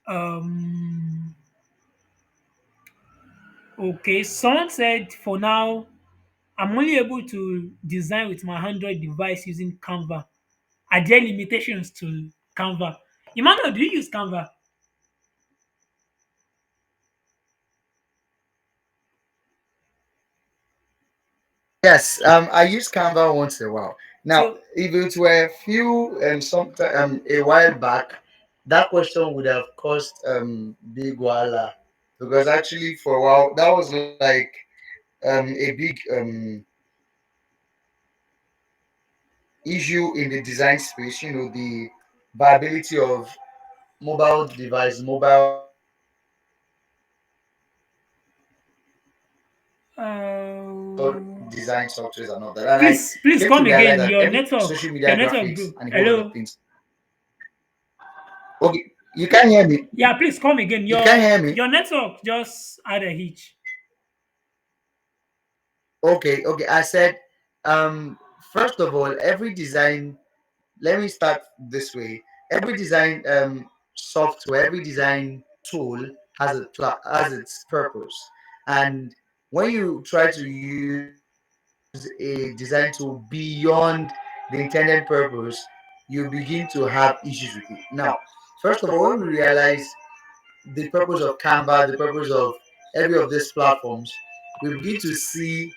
Um. Okay. Someone said for now I'm only able to design with my Android device using Canva. Are there limitations to Canva? Emmanuel, do you use Canva? Yes, I use Canva once in a while. Now, So if it were a few a while back, that question would have caused big wala, because actually for a while that was like a big issue in the design space. You know, the viability of mobile device, mobile uh, design softwares and all that. And I please came to come realize again. that every social Your media network graphics broke. and a whole lot of Hello. things. Okay, you can hear me. Yeah, please come again. You can hear me. Your network just had a hitch. Okay, okay. I said, first of all, every design. Let me start this way. Every design software, every design tool has its purpose, and when you try to use a design tool beyond the intended purpose, you begin to have issues with it. Now, first of all, when we realize the purpose of Canva, the purpose of every of these platforms, we begin to see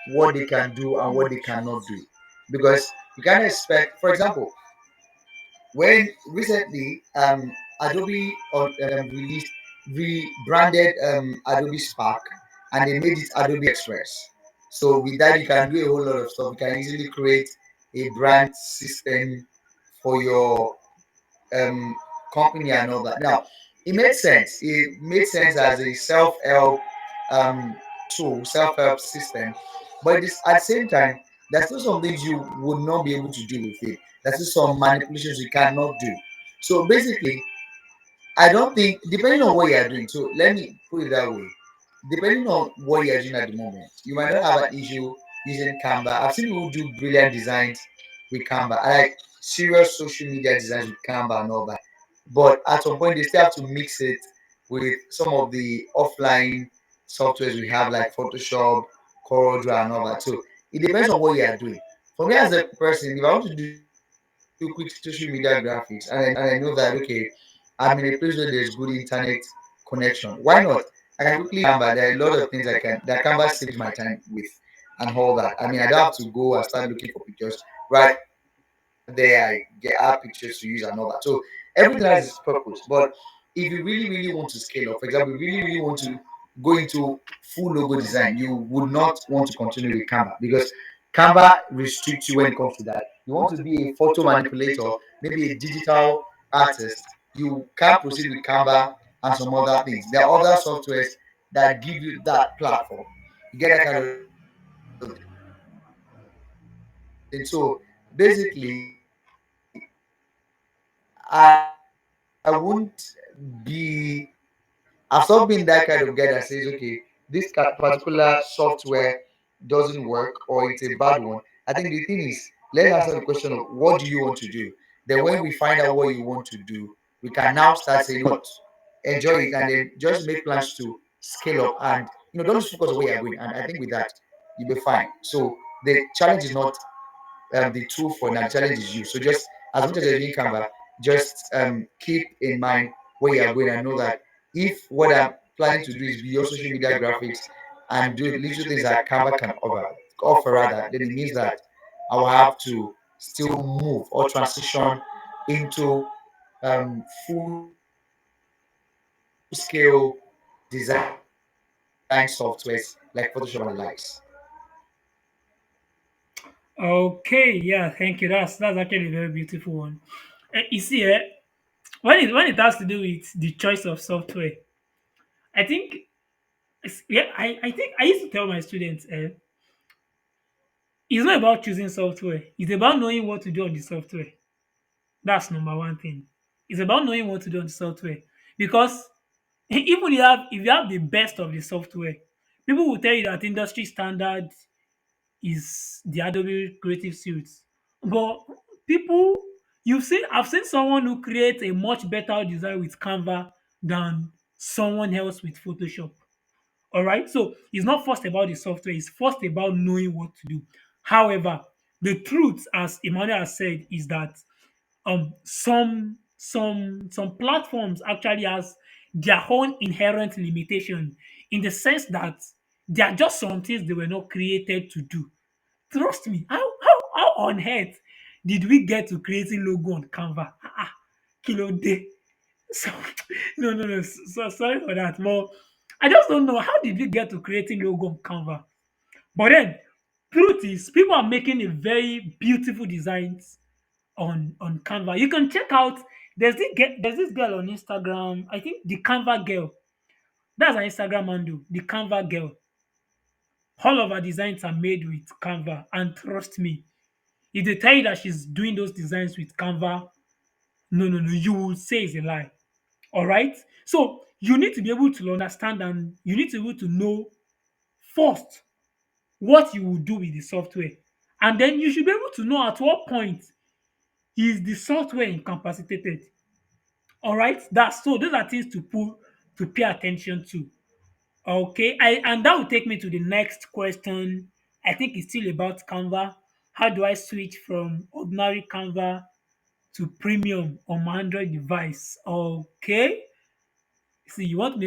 what they can do and what they cannot do. Because you can't expect, for example, when recently Adobe released rebranded Adobe Spark, and they made it Adobe Express. So with that, you can do a whole lot of stuff. You can easily create a brand system for your um, company and all that. Now, it made sense. It made sense as a self-help um, tool, self-help system. But at the same time, there's still some things you would not be able to do with it. There's still some manipulations you cannot do. So basically, I don't think, depending on what you are doing. So let me put it that way. Depending on what you are doing at the moment, you might not have an issue using Canva. I've seen people do brilliant designs with Canva. I like serious social media designs with Canva and all that. But at some point, they still have to mix it with some of the offline softwares we have, like Photoshop, CorelDRAW, and all that. So it depends on what you are doing. For me as a person, if I want to do quick social media graphics, and I know that, okay, I'm in a place where there's good internet connection, why not? I can quickly Canva. There are a lot of things that Canva saves my time with and all that. I mean, I don't have to go and start looking for pictures. Right there, I get our pictures to use and all that. So everything has its purpose. But if you really, really want to scale up, for example, you really, really want to go into full logo design, you would not want to continue with Canva, because Canva restricts you when it comes to that. You want to be a photo manipulator, maybe a digital artist, you can't proceed with Canva and some other things. There are other softwares that give you that platform. You get that kind of thing. So basically, I I won't be. I've stopped being that kind of guy that says, okay, this particular software doesn't work or it's a bad one. I think the thing is, let's answer the question of what do you want to do. Then when we find out what you want to do, we can now start saying, you know what, enjoy it, and then just make plans to scale up, and don't lose focus on where you're going. And I think with that, you'll be fine. So the challenge is not the tool for now. The challenge is you. So just as much as you're doing Canva, just keep in mind where you are going, and know that if what I'm planning to do is beyond social media graphics and do little things that Canva can offer rather, then it means that I will have to still move or transition into full scale design softwares like Photoshop and the likes. Okay, yeah, thank you. That's actually a very beautiful one. You see, when it has to do with the choice of software, I think yeah, I think I used to tell my students, it's not about choosing software. It's about knowing what to do on the software. That's number one thing. It's about knowing what to do on the software. Because even if you have the best of the software, people will tell you that industry standard is the Adobe Creative Suite. But people I've seen someone who creates a much better design with Canva than someone else with Photoshop. All right. So it's not first about the software, it's first about knowing what to do. However, the truth, as Emmanuel has said, is that some platforms actually has their own inherent limitation in the sense that they are just some things they were not created to do. Trust me, how on earth did we get to creating logo on Canva? Kilo day. So no. So sorry for that. But I just don't know how did we get to creating logo on Canva. But then truth is people are making a very beautiful designs on Canva. You can check out there's this girl on Instagram, I think the Canva girl. That's her Instagram handle, the Canva girl. All of her designs are made with Canva. And trust me, if they tell you that she's doing those designs with Canva, no, you will say it's a lie. All right. So you need to be able to understand and you need to be able to know first what you will do with the software. And then you should be able to know at what point is the software incapacitated. All right. That's so those are things to pay attention to. Okay. And that will take me to the next question. I think it's still about Canva. How do I switch from ordinary Canva to premium on my Android device? Okay. See, you want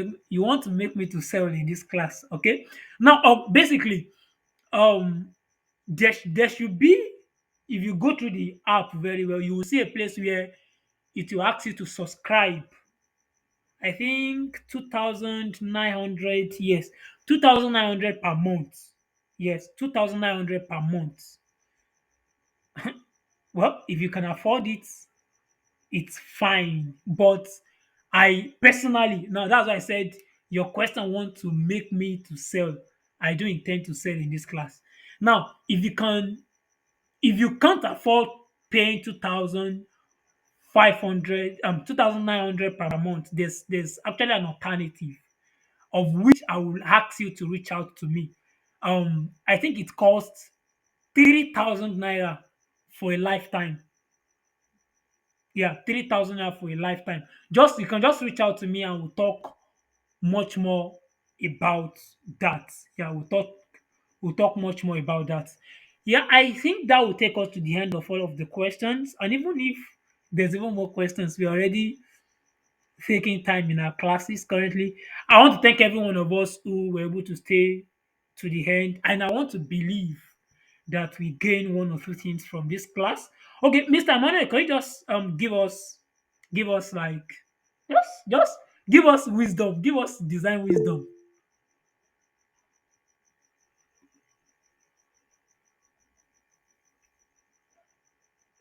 to make me to sell in this class, okay? Now, basically, um, there should be if you go through the app very well, you will see a place where it will ask you to subscribe. I think 2,900, yes, 2,900 per month. Yes, 2,900 per month. Well, if you can afford it, it's fine. But I personally, now that's why I said your question want to make me to sell. I do intend to sell in this class. Now, if you can't afford paying 2,500, 2,900 per month, there's actually an alternative of which I will ask you to reach out to me. I think it costs 3,000 naira for a lifetime. Yeah, 3,000 naira for a lifetime. Just you can just reach out to me and we'll talk much more about that. Yeah, we'll talk much more about that. Yeah, I think that will take us to the end of all of the questions. And even if there's even more questions, we're already taking time in our classes currently. I want to thank every one of us who were able to stay to the end, and I want to believe that we gain one or two things from this class. Okay, Mr. Emmanuel, can you just give us like just give us wisdom, give us design wisdom.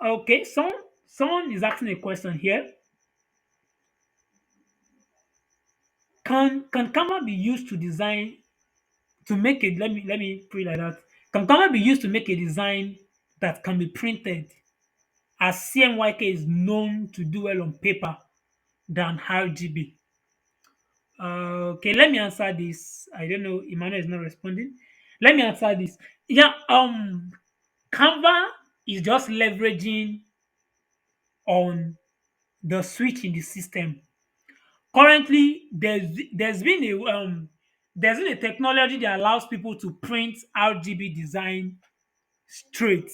Okay, someone is asking a question here. Can Canva be used to design to make it? Let me put it like that. Can Canva be used to make a design that can be printed, as CMYK is known to do well on paper than RGB? Okay, let me answer this. I don't know. Emmanuel is not responding. Let me answer this. Yeah, Canva is just leveraging on the switch in the system. Currently, there's been a technology that allows people to print RGB design straight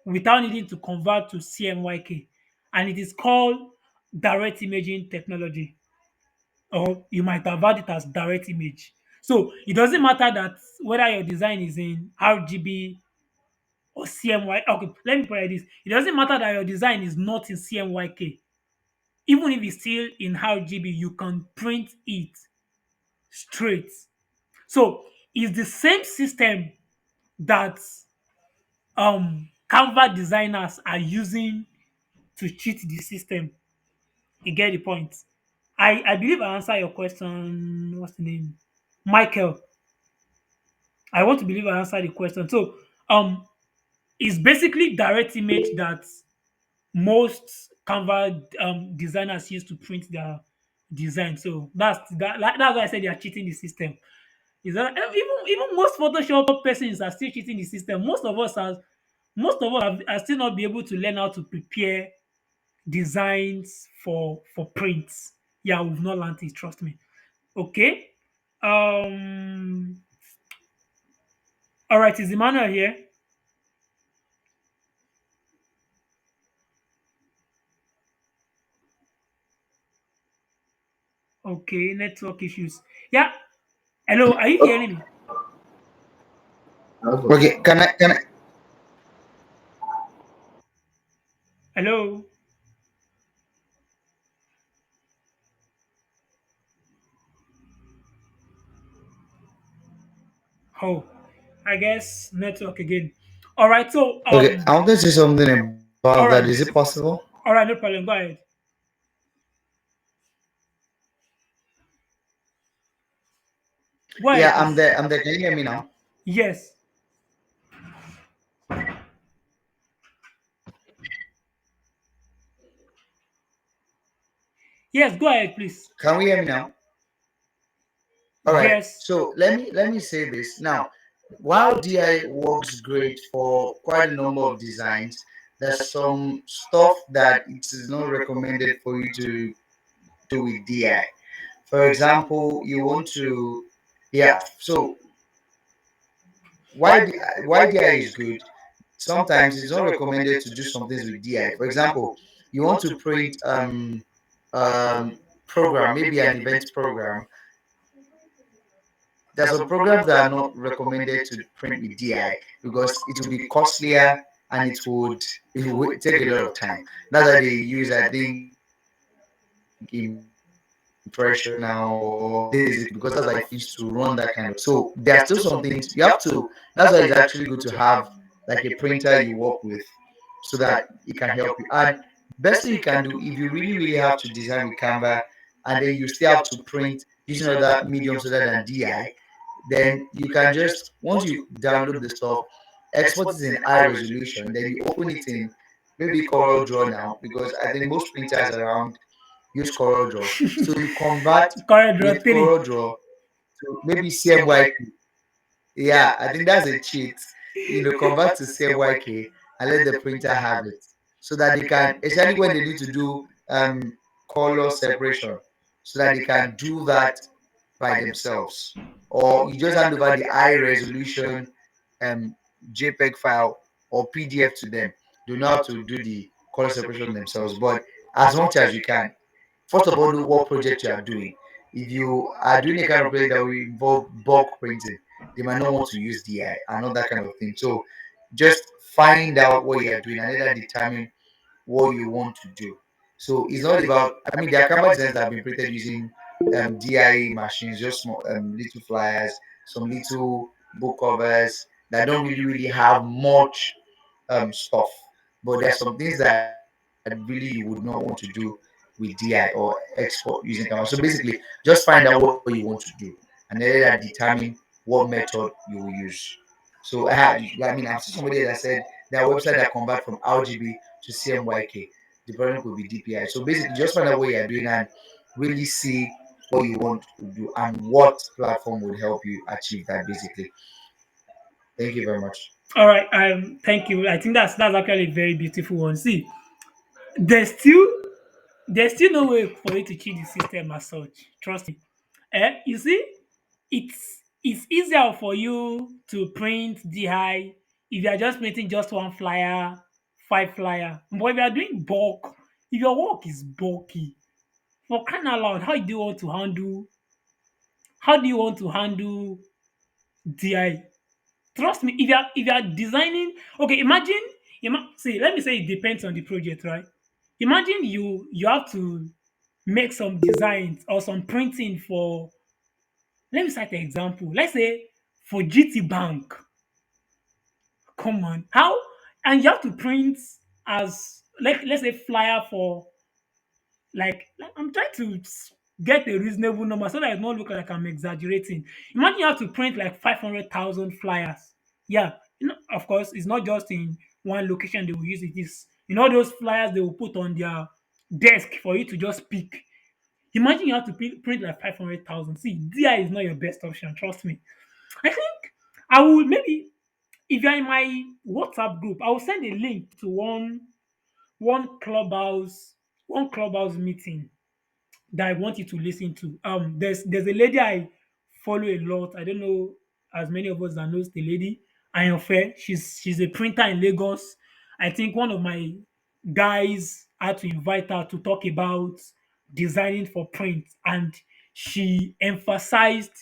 without needing to convert to CMYK, and it is called direct imaging technology, or you might have heard it as direct image. So it doesn't matter that whether your design is in RGB or CMYK. Okay, let me put it like this: it doesn't matter that your design is not in CMYK. Even if it's still in RGB, you can print it straight. So it's the same system that Canva designers are using to cheat the system. You get the point. I believe I answer your question. What's the name? Michael. I want to believe I answered the question. So it's basically direct image that most Canva designers use to print their design. So that's why I said they are cheating the system. Is that even most Photoshop persons are still cheating the system. Most of us are still not be able to learn how to prepare designs for prints. Yeah, we've not learned it, trust me. Okay. Um all right, is Emmanuel here? Okay, network issues. Yeah. Hello, are you hearing me? Okay, can I Hello? Oh, I guess network again. All right, so okay, I want to say something about that. Is all it right. possible? All right, no problem. Go ahead. Go Yeah, ahead, I'm please. there. I'm there. Can you hear me now? Yes. Yes, go ahead, please. Can we hear me now? All right. Yes. So let me say this now. While DI works great for quite a number of designs, there's some stuff that it is not recommended for you to do with DI. For example, you want to, yeah. So why DI is good? Sometimes it's not recommended to do some things with DI. For example, you want to print um program, maybe an event program. There's some programs that are not recommended to print with DI because it will be costlier and it would take a lot of time. That's why they use, I think, impression now or basic because that's what it used to run that kind of thing. So there are still some things you have to. That's why it's actually good to have like a printer you work with so that it can help you. And best thing you can do if you really really have to design with Canva and then you still have to print using other mediums other than DI, then you can just once you download the stuff, export it in high resolution, then you open it in maybe Corel Draw now because I think most printers around use Corel Draw. So you convert Correct, draw with three. Corel Draw to maybe CMYK. Yeah, I think that's a cheat. Convert to CMYK and let the printer have it so that they can, especially when they need to do color separation, so that they can do that by themselves. Or you just hand over the high resolution um, JPEG file or PDF to them. They know how to do the color separation themselves. But as much as you can, first of all, know what project you are doing. If you are doing a kind of project that will involve bulk printing, they might not want to use DI and all that kind of thing. So just find out what you are doing and let that determine what you want to do. So it's not about, I mean, there are Canva designs that have been printed using DI machines, just small little flyers, some little book covers that don't really, really have much stuff. But there are some things that really you would not want to do with DI or export using Canva. So basically, just find out what you want to do and then let that determine what method you will use. So I mean, I've seen somebody that said there are websites that convert from RGB to CMYK. The problem could be DPI. So basically, just find out what you are doing and really see what you want to do and what platform would help you achieve that. Basically, thank you very much. All right. Thank you. I think that's actually a very beautiful one. See, there's still there's still no way for you to cheat the system as such. Trust me. You see, it's easier for you to print DI if you are just printing just one flyer, five flyer. But if you are doing bulk, if your work is bulky, for crying out loud, how do you want to handle DI? Trust me, if you are designing, okay, see, let me say it depends on the project, right? Imagine you have to make some designs or some printing for, let me cite an example. Let's say for GT Bank. Come on. How? And you have to print as, like, let's say flyer for, I'm trying to get a reasonable number so that it not look like I'm exaggerating. Imagine you have to print like 500,000 flyers. Yeah, of course, it's not just in one location they will use it. Is all those flyers they will put on their desk for you to just pick. Imagine you have to print like 500,000. See, DI is not your best option. Trust me. I think I would maybe, if you're in my WhatsApp group, I will send a link to one clubhouse meeting that I want you to listen to. There's a lady I follow a lot. I don't know as many of us that knows the lady, Ayanfe. She's a printer in Lagos. I think one of my guys had to invite her to talk about designing for print, and she emphasized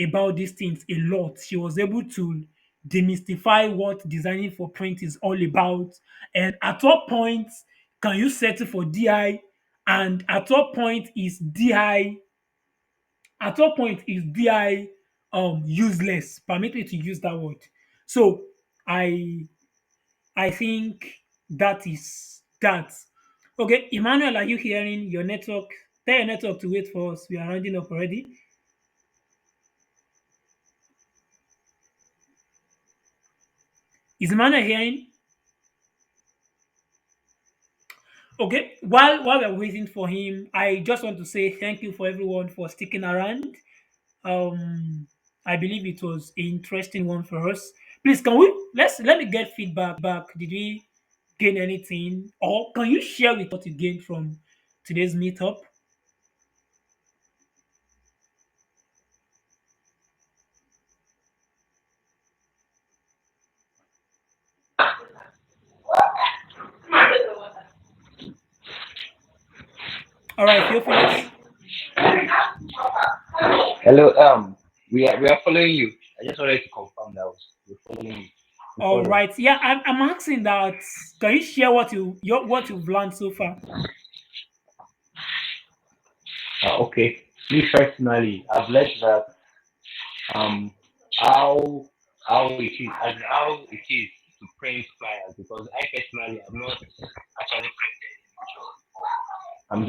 about these things a lot. She was able to demystify what designing for print is all about, and at what point can you settle for DI, and at what point is DI useless? Permit me to use that word. So I I think that is that. Okay, Emmanuel, are you hearing your network? Tell your network to wait for us. We are rounding up already. Is Emmanuel hearing? Okay, while we're waiting for him, I just want to say thank you for everyone for sticking around. Um, I believe it was an interesting one for us. Please, can we let me get feedback. Did we gain anything, or can you share with what you gained from today's meetup? All right, Theophilus. Hello, we are following you. I just wanted to confirm that we're following you. We All follow. right, yeah, I'm asking that. Can you share what you've learned so far? Okay. Me personally, I've learned that um how how it is to print flyers because I personally have not actually printed before. I'm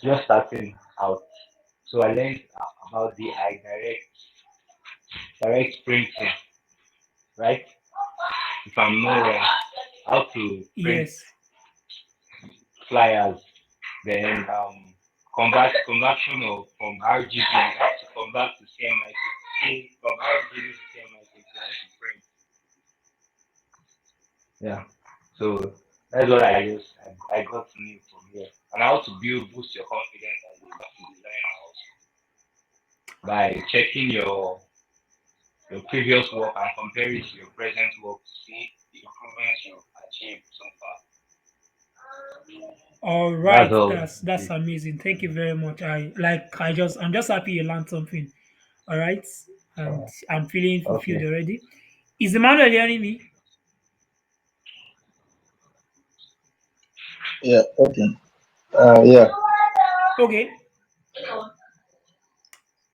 just starting out. So I learned about the direct printing, right? If I'm not wrong, how to print Yes. flyers. Then conversion of from RGB to convert to CMYK. From RGB to CMYK to print. Yeah. So that's what I got to know from here. And how to boost your confidence as a graphic designer also by checking your previous work and compare it to your present work to see the improvements you've achieved so far. All That's right, all. that's amazing. Thank you very much. I'm just happy you learned something. All right, and I'm feeling fulfilled Okay. already. Is Emmanuel hearing me? Yeah, okay. Yeah. Okay.